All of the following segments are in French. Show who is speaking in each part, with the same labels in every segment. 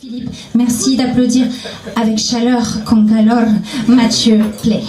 Speaker 1: Philippe, merci d'applaudir avec chaleur con calor Mathieu Play.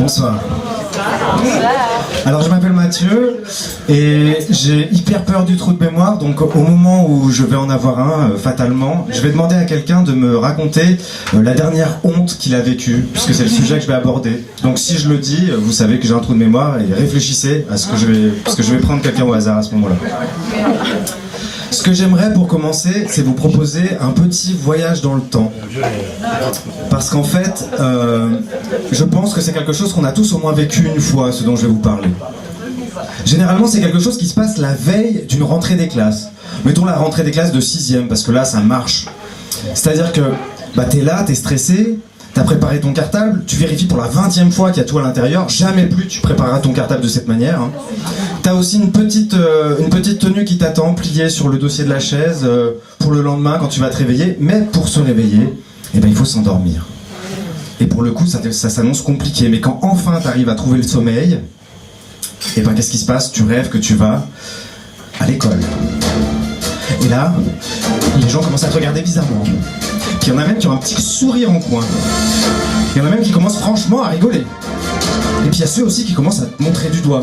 Speaker 2: Bonsoir. Alors je m'appelle Mathieu et j'ai hyper peur du trou de mémoire, donc au moment où je vais en avoir un, fatalement, je vais demander à quelqu'un de me raconter la dernière honte qu'il a vécue, puisque c'est le sujet que je vais aborder. Donc si je le dis, vous savez que j'ai un trou de mémoire et réfléchissez à ce que je vais prendre quelqu'un au hasard à ce moment-là. Ce que j'aimerais pour commencer, c'est vous proposer un petit voyage dans le temps. Parce qu'en fait, je pense que c'est quelque chose qu'on a tous au moins vécu une fois, ce dont je vais vous parler. Généralement, c'est quelque chose qui se passe la veille d'une rentrée des classes. Mettons la rentrée des classes de 6e, parce que là, ça marche. C'est-à-dire que t'es là, t'es stressé, t'as préparé ton cartable, tu vérifies pour la 20e fois qu'il y a tout à l'intérieur, jamais plus tu prépareras ton cartable de cette manière. Hein. T'as aussi une petite tenue qui t'attend, pliée sur le dossier de la chaise, pour le lendemain quand tu vas te réveiller, mais pour se réveiller, il faut s'endormir. Et pour le coup, ça s'annonce compliqué, mais quand enfin t'arrives à trouver le sommeil, qu'est-ce qui se passe? Tu rêves que tu vas à l'école. Et là, les gens commencent à te regarder bizarrement. Puis il y en a même qui ont un petit sourire en coin. Il y en a même qui commencent franchement à rigoler. Et puis il y a ceux aussi qui commencent à te montrer du doigt.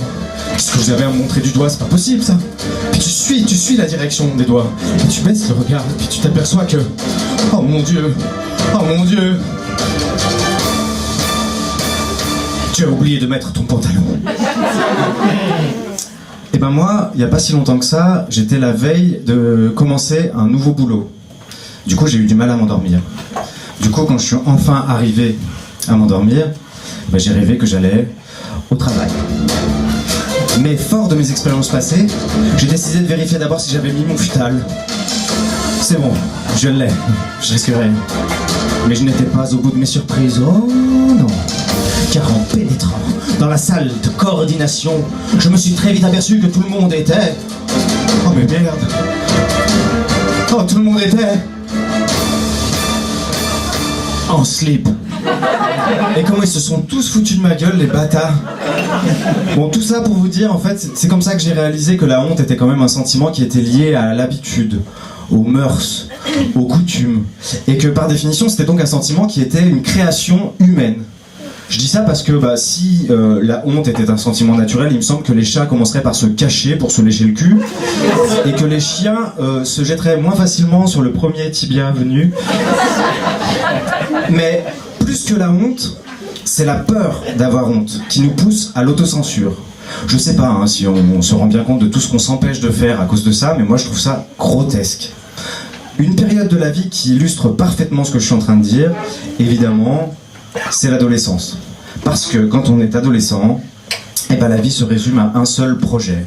Speaker 2: Qu'est-ce que vous avez à me montrer du doigt? C'est pas possible ça. Puis tu suis la direction des doigts. Et tu baisses le regard. Et puis tu t'aperçois que... Oh mon Dieu! Oh mon Dieu! Tu as oublié de mettre ton pantalon. Et moi, il n'y a pas si longtemps que ça, j'étais la veille de commencer un nouveau boulot. Du coup, j'ai eu du mal à m'endormir. Du coup, quand je suis enfin arrivé à m'endormir, j'ai rêvé que j'allais au travail. Mais fort de mes expériences passées, j'ai décidé de vérifier d'abord si j'avais mis mon futal. C'est bon, je l'ai, je risque rien. Mais je n'étais pas au bout de mes surprises, oh non. Car en pénétrant dans la salle de coordination, je me suis très vite aperçu que tout le monde était... Oh mais merde! Oh, tout le monde était... en slip. Et comment ils se sont tous foutus de ma gueule, les bâtards. Bon, tout ça pour vous dire, en fait, c'est comme ça que j'ai réalisé que la honte était quand même un sentiment qui était lié à l'habitude, aux mœurs, aux coutumes. Et que par définition, c'était donc un sentiment qui était une création humaine. Je dis ça parce que si la honte était un sentiment naturel, il me semble que les chats commenceraient par se cacher pour se lécher le cul, et que les chiens se jetteraient moins facilement sur le premier tibia venu. Mais plus que la honte, c'est la peur d'avoir honte qui nous pousse à l'autocensure. Je sais pas si on se rend bien compte de tout ce qu'on s'empêche de faire à cause de ça, mais moi je trouve ça grotesque. Une période de la vie qui illustre parfaitement ce que je suis en train de dire, évidemment, c'est l'adolescence. Parce que quand on est adolescent, la vie se résume à un seul projet.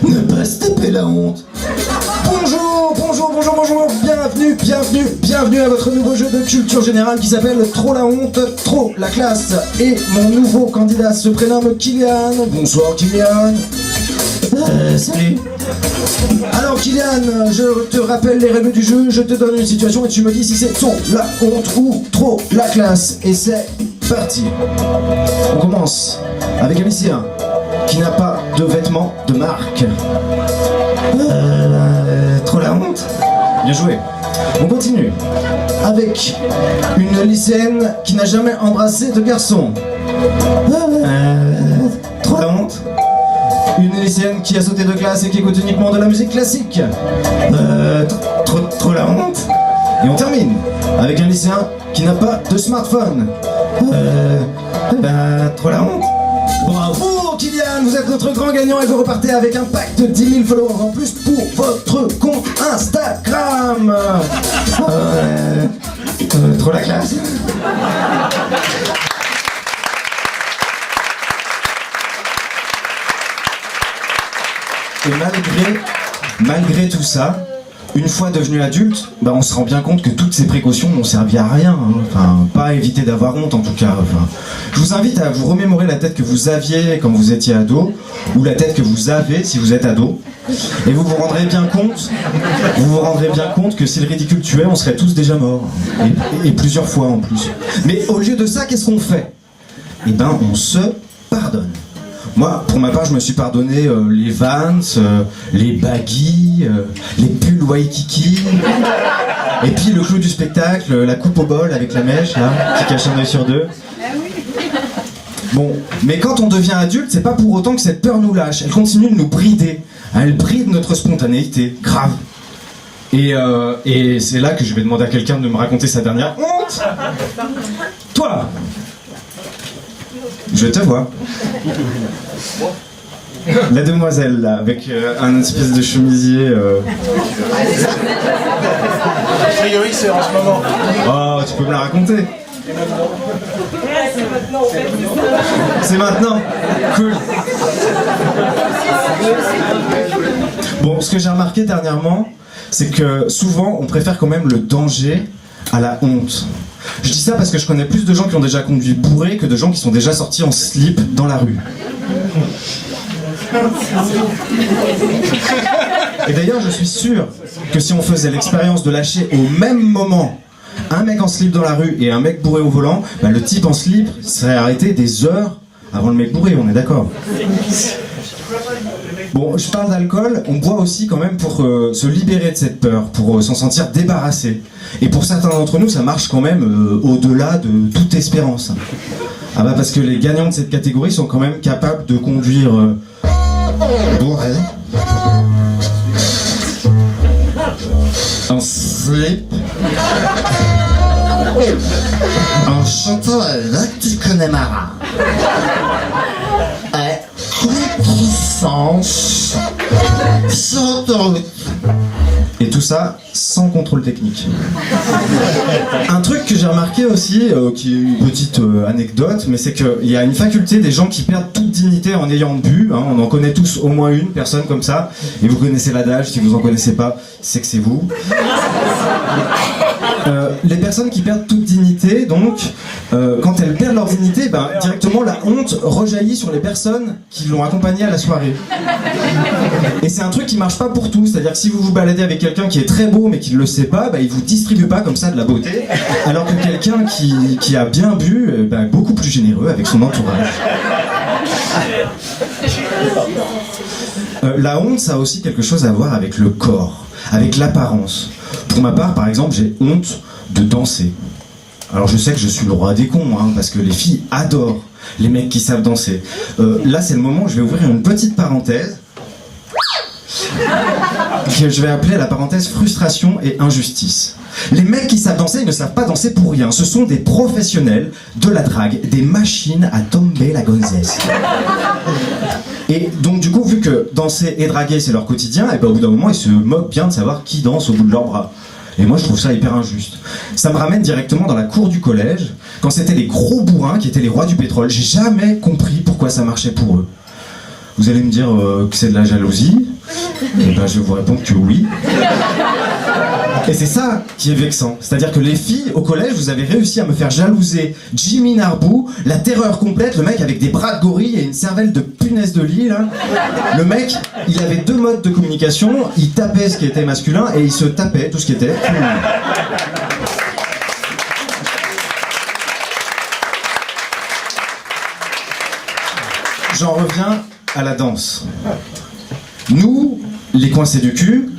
Speaker 2: Ne pas se taper la honte. Bonjour, bienvenue à votre nouveau jeu de culture générale qui s'appelle Trop la honte, trop la classe. Et mon nouveau candidat se prénomme Kylian. Bonsoir Kylian. Salut. Alors Kylian, je te rappelle les règles du jeu, je te donne une situation et tu me dis si c'est trop la honte ou trop la classe. Et c'est parti. On commence avec un lycéen qui n'a pas de vêtements de marque. Trop la honte. Bien joué. On continue avec une lycéenne qui n'a jamais embrassé de garçon. Trop la honte. Une lycéenne qui a sauté de classe et qui écoute uniquement de la musique classique. Trop la honte. Et on termine avec un lycéen qui n'a pas de smartphone. Trop la honte. Bravo Kylian, vous êtes notre grand gagnant et vous repartez avec un pack de 10 000 followers en plus pour votre compte Instagram. Trop la classe. Et malgré tout ça, une fois devenu adulte, bah, on se rend bien compte que toutes ces précautions n'ont servi à rien, hein. Enfin, pas à éviter d'avoir honte en tout cas. Enfin, je vous invite à vous remémorer la tête que vous aviez quand vous étiez ado, ou la tête que vous avez si vous êtes ado, et vous vous rendrez bien compte que si le ridicule tuait, on serait tous déjà morts, et plusieurs fois en plus. Mais au lieu de ça, qu'est-ce qu'on fait? Eh ben, on se pardonne. Moi, pour ma part, je me suis pardonné les Vans, les baggy, les pulls Waikiki, et puis le clou du spectacle, la coupe au bol avec la mèche, là, qui cache un œil sur deux. Bon, mais quand on devient adulte, c'est pas pour autant que cette peur nous lâche. Elle continue de nous brider. Elle bride notre spontanéité, grave. Et c'est là que je vais demander à quelqu'un de me raconter sa dernière honte. Toi! Je te vois. La demoiselle, là, avec un espèce de chemisier.
Speaker 3: A priori, c'est en ce moment.
Speaker 2: Oh, tu peux me la raconter? C'est maintenant. Cool. Bon, ce que j'ai remarqué dernièrement, c'est que souvent, on préfère quand même le danger à la honte. Je dis ça parce que je connais plus de gens qui ont déjà conduit bourrés que de gens qui sont déjà sortis en slip dans la rue. Et d'ailleurs, je suis sûr que si on faisait l'expérience de lâcher au même moment un mec en slip dans la rue et un mec bourré au volant, bah, le type en slip serait arrêté des heures avant le mec bourré, on est d'accord? Bon, je parle d'alcool, on boit aussi quand même pour se libérer de cette peur, pour s'en sentir débarrassé. Et pour certains d'entre nous, ça marche quand même au-delà de toute espérance. Ah bah parce que les gagnants de cette catégorie sont quand même capables de conduire bourré, en slip, en chantant là tu connais Mara. Contresens sur autoroute. Et tout ça sans contrôle technique. Un truc que j'ai remarqué aussi, qui est une petite anecdote, mais c'est qu'il y a une faculté des gens qui perdent toute dignité en ayant bu, hein, on en connaît tous au moins une personne comme ça, et vous connaissez l'adage, si vous en connaissez pas, c'est que c'est vous. Les personnes qui perdent toute dignité, donc, quand elles perdent leur dignité, ben, directement la honte rejaillit sur les personnes qui l'ont accompagné à la soirée. Et c'est un truc qui marche pas pour tout, c'est-à-dire que si vous vous baladez avec quelqu'un qui est très beau mais qui ne le sait pas, ben, il vous distribue pas comme ça de la beauté, alors que quelqu'un qui a bien bu, ben, est beaucoup plus généreux avec son entourage. La honte, ça a aussi quelque chose à voir avec le corps, avec l'apparence. Pour ma part, par exemple, j'ai honte de danser. Alors je sais que je suis le roi des cons, hein, parce que les filles adorent les mecs qui savent danser. Là, c'est le moment où je vais ouvrir une petite parenthèse que je vais appeler la parenthèse frustration et injustice. Les mecs qui savent danser, ils ne savent pas danser pour rien. Ce sont des professionnels de la drague, des machines à tomber la gonzesse. Et donc du coup, vu que danser et draguer c'est leur quotidien, et ben, au bout d'un moment ils se moquent bien de savoir qui danse au bout de leurs bras. Et moi je trouve ça hyper injuste. Ça me ramène directement dans la cour du collège, quand c'était les gros bourrins qui étaient les rois du pétrole. J'ai jamais compris pourquoi ça marchait pour eux. Vous allez me dire que c'est de la jalousie. Et ben je vais vous répondre que oui. Et c'est ça qui est vexant. C'est-à-dire que les filles au collège, vous avez réussi à me faire jalouser Jimmy Narbou, la terreur complète, le mec avec des bras de gorille et une cervelle de punaise de lit là. Le mec, il avait deux modes de communication, il tapait ce qui était masculin et il se tapait tout ce qui était féminin. J'en reviens à la danse. Nous, les coincés du cul,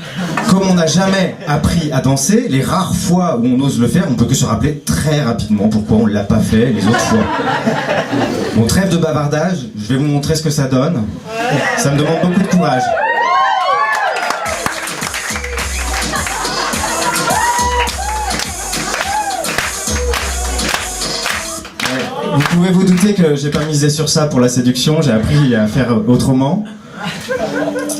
Speaker 2: comme on n'a jamais appris à danser, les rares fois où on ose le faire, on peut que se rappeler très rapidement pourquoi on ne l'a pas fait les autres fois. Bon, trêve de bavardage, je vais vous montrer ce que ça donne. Ça me demande beaucoup de courage. Vous pouvez vous douter que j'ai pas misé sur ça pour la séduction, j'ai appris à faire autrement.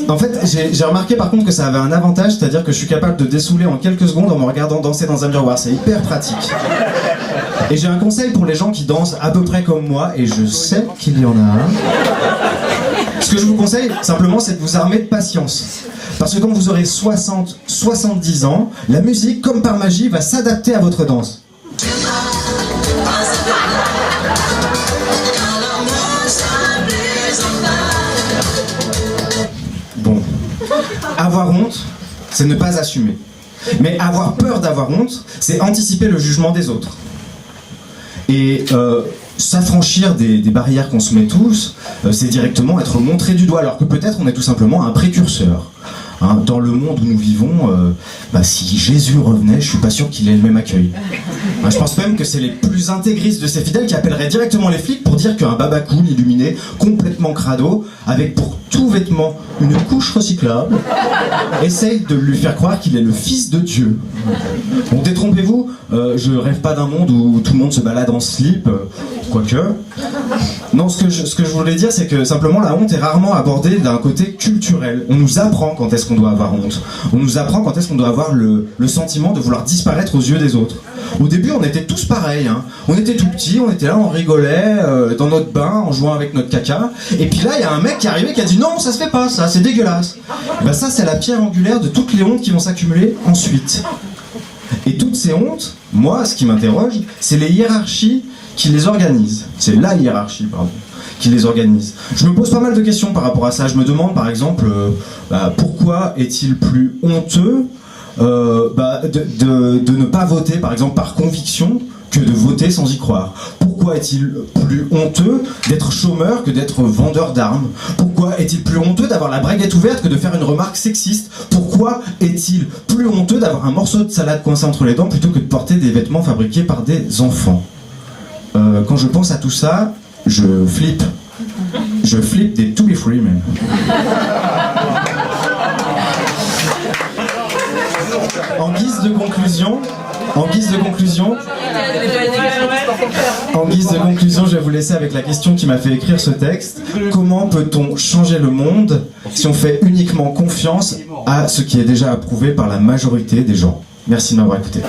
Speaker 2: En fait, j'ai remarqué par contre que ça avait un avantage, c'est-à-dire que je suis capable de dessouler en quelques secondes en me regardant danser dans un miroir, c'est hyper pratique. Et j'ai un conseil pour les gens qui dansent à peu près comme moi, et je sais qu'il y en a un. Ce que je vous conseille, simplement, c'est de vous armer de patience. Parce que quand vous aurez 60, 70 ans, la musique, comme par magie, va s'adapter à votre danse. Bon, avoir honte, c'est ne pas assumer. Mais avoir peur d'avoir honte, c'est anticiper le jugement des autres. Et s'affranchir des barrières qu'on se met tous, c'est directement être montré du doigt, alors que peut-être on est tout simplement un précurseur. Hein, dans le monde où nous vivons, si Jésus revenait, je suis pas sûr qu'il ait le même accueil. Hein, je pense même que c'est les plus intégristes de ses fidèles qui appelleraient directement les flics pour dire qu'un baba cool, illuminé, complètement crado, avec pour tout vêtement une couche recyclable, essaye de lui faire croire qu'il est le fils de Dieu. Bon, détrompez-vous, je rêve pas d'un monde où tout le monde se balade en slip, quoique. Non, ce que je voulais dire, c'est que simplement la honte est rarement abordée d'un côté culturel. On nous apprend quand est-ce qu'on doit avoir honte. On nous apprend quand est-ce qu'on doit avoir le sentiment de vouloir disparaître aux yeux des autres. Au début, on était tous pareils. Hein. On était tout petits, on était là, on rigolait dans notre bain, en jouant avec notre caca. Et puis là, il y a un mec qui est arrivé qui a dit non, ça se fait pas, ça, c'est dégueulasse. Ben ça, c'est la pierre angulaire de toutes les hontes qui vont s'accumuler ensuite. Et toutes ces hontes, moi, ce qui m'interroge, c'est les hiérarchies qui les organisent. C'est la hiérarchie, pardon, qui les organise. Je me pose pas mal de questions par rapport à ça. Je me demande, par exemple, pourquoi est-il plus honteux de ne pas voter, par exemple, par conviction, que de voter sans y croire? Pourquoi est-il plus honteux d'être chômeur que d'être vendeur d'armes? Pourquoi est-il plus honteux d'avoir la braguette ouverte que de faire une remarque sexiste? Pourquoi est-il plus honteux d'avoir un morceau de salade coincé entre les dents plutôt que de porter des vêtements fabriqués par des enfants? Quand je pense à tout ça, je flippe. Je flippe des to be free, même. En guise de conclusion, je vais vous laisser avec la question qui m'a fait écrire ce texte. Comment peut-on changer le monde si on fait uniquement confiance à ce qui est déjà approuvé par la majorité des gens? Merci de m'avoir écouté.